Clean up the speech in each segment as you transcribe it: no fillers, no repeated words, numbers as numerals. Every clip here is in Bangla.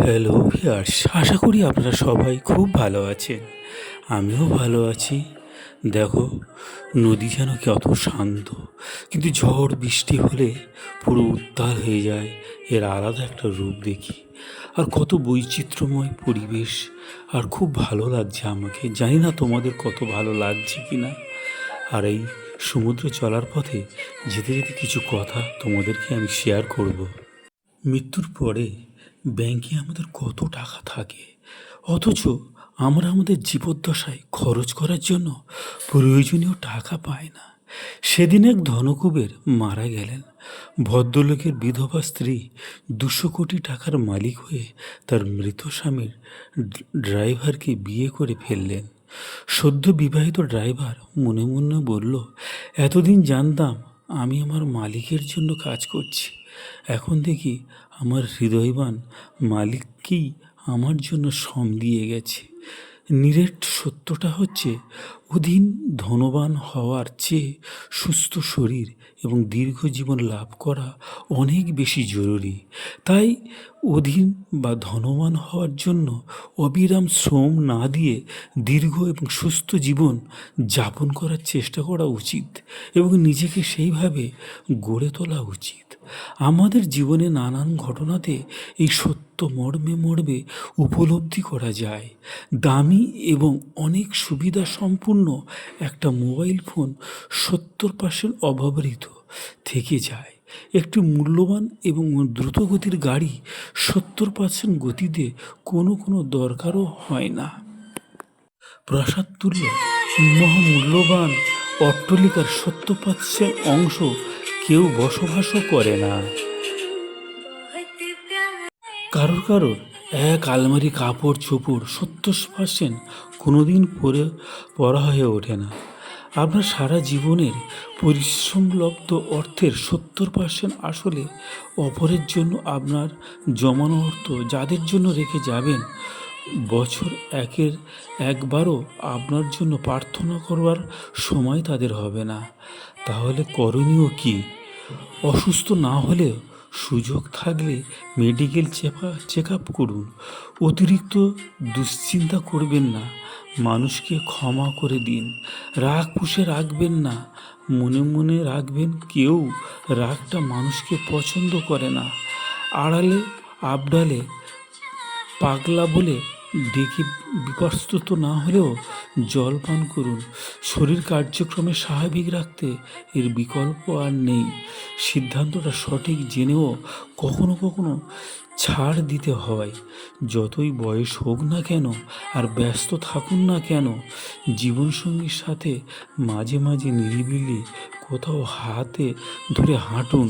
হ্যালো ভিউয়ার্স, আশা করি আপনারা সবাই খুব ভালো আছেন। আমিও ভালো আছি। দেখো, নদী যেন কত শান্ত, কিন্তু ঝড় বৃষ্টি হলে পুরো উত্তাল হয়ে যায়। এর আলাদা একটা রূপ দেখি। আর কত বৈচিত্র্যময় পরিবেশ, আর খুব ভালো লাগছে আমাকে। জানি না তোমাদের কত ভালো লাগছে কি না। আর এই সমুদ্রে চলার পথে যেতে যেতে কিছু কথা তোমাদেরকে আমি শেয়ার করব। মৃত্যুর পরে ব্যাংকে আমাদের কত টাকা থাকে, অথচ আমরা আমাদের জীবদ্দশায় খরচ করার জন্য প্রয়োজনীয় টাকা পাই না। সেদিন এক ধনকুবের মারা গেলেন। ভদ্রলোকের বিধবা স্ত্রী 200 কোটি টাকার মালিক হয়ে তার মৃত স্বামীর ড্রাইভারকে বিয়ে করে ফেললেন। সদ্য বিবাহিত ড্রাইভার মনে মনে বলল, এতদিন জানতাম আমি আমার মালিকের জন্য কাজ করছি, এখন দেখি আমার হৃদয়বান মালিককেই আমার জন্য শ্রম দিয়ে গেছে। নিরেট সত্যটা হচ্ছে, অধীন ধনবান হওয়ার চেয়ে সুস্থ শরীর এবং দীর্ঘ জীবন লাভ করা অনেক বেশি জরুরি। তাই অধীন বা ধনবান হওয়ার জন্য অবিরাম শ্রম না দিয়ে দীর্ঘ এবং সুস্থ জীবন যাপন করার চেষ্টা করা উচিত এবং নিজেকে সেইভাবে গড়ে তোলা উচিত। আমাদের জীবনে নানান ঘটনাতে এই সত্য মর্মে মর্মে উপলব্ধি করা যায়। দামি এবং অনেক সুবিধা সম্পূর্ণ একটা মোবাইল ফোন 70% অব্যবহৃত থেকে যায়। একটি মূল্যবান এবং দ্রুতগতির গাড়ি 70% গতিতে কোনো দরকারও হয় না। প্রাসাদতুল্য মহামূল্যবান অট্টালিকার 70% অংশ কেউ বসবাসও করে না। কারোর এক আলমারি কাপড় চোপড় 70% কোনোদিন পরা হয়ে ওঠে না। আপনার সারা জীবনের পরিশ্রমলব্ধ অর্থের 70% আসলে অপরের জন্য আপনার জমানো অর্থ, যাদের জন্য রেখে যাবেন। বছর একবারও আপনার জন্য প্রার্থনা করবার সময় তাদের হবে না। তাহলে করণীয় কি? অসুস্থ না হলেও সুযোগ থাকলে মেডিকেল চেক আপ করুন। অতিরিক্ত দুশ্চিন্তা করবেন না। মানুষকে ক্ষমা করে দিন। রাগ পুষে রাখবেন না। মনে মনে রাখবেন, কেউ রাগটা মানুষকে পছন্দ করে না। আড়ালে আবডালে পাগলা বলে ডেকে বিপর্যস্ত না হলেও জল পান করুন। শরীর কার্যক্রমে স্বাভাবিক রাখতে এর বিকল্প আর নেই। সিদ্ধান্তটা সঠিক জেনেও কখনো ছাড় দিতে হয়। যতই বয়স হোক না কেন আর ব্যস্ত থাকুন না কেন, জীবনসঙ্গীর সাথে মাঝে মাঝে নিরিবিলি কোথাও হাতে ধরে হাঁটুন।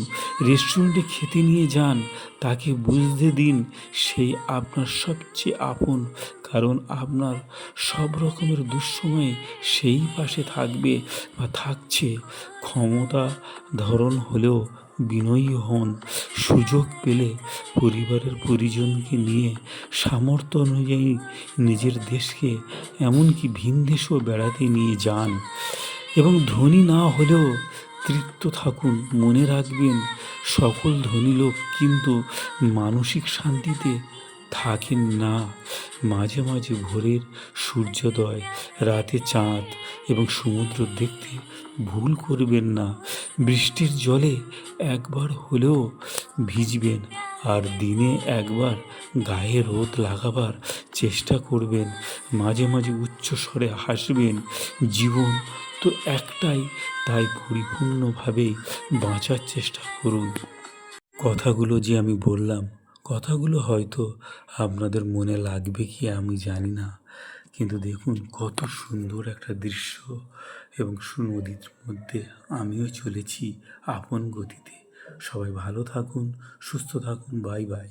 রেস্টুরেন্টে খেতে নিয়ে যান। তাকে বুঝতে দিন সেই আপনার সবচেয়ে আপন, কারণ আপনার সব রকমের দুঃসময়ে সেই পাশে থাকবে বা থাকছে। ক্ষমতা ধরন হলেও বিনয়ী হন। সুযোগ পেলে পরিবারের পরিজনকে নিয়ে সামর্থ্য অনুযায়ী নিজের দেশকে, এমনকি ভিন দেশেও বেড়াতে নিয়ে যান। এবং ধনী না হলেও তৃপ্ত থাকুন। মনে রাখবেন, সকল ধনী লোক কিন্তু মানসিক শান্তিতে থাকেন না। মাঝে মাঝে ভোরের সূর্যোদয়, রাতে চাঁদ এবং সমুদ্র দেখতে ভুল করবেন না। বৃষ্টির জলে একবার হলেও ভিজবেন, আর দিনে একবার গায়ে রোদ লাগাবার চেষ্টা করবেন। মাঝে মাঝে উচ্চস্বরে হাসবেন। জীবন তো একটাই, তাই পরিপূর্ণভাবে বাঁচার চেষ্টা করুন। কথাগুলো যে আমি বললাম, কথাগুলো হয়তো আপনাদের মনে লাগবে কি আমি জানি না, কিন্তু দেখুন কত সুন্দর একটা দৃশ্য। এবং নদীর মধ্যে আমিও চলেছি আপন গতিতে। সবাই ভালো থাকুন, সুস্থ থাকুন। Bye bye.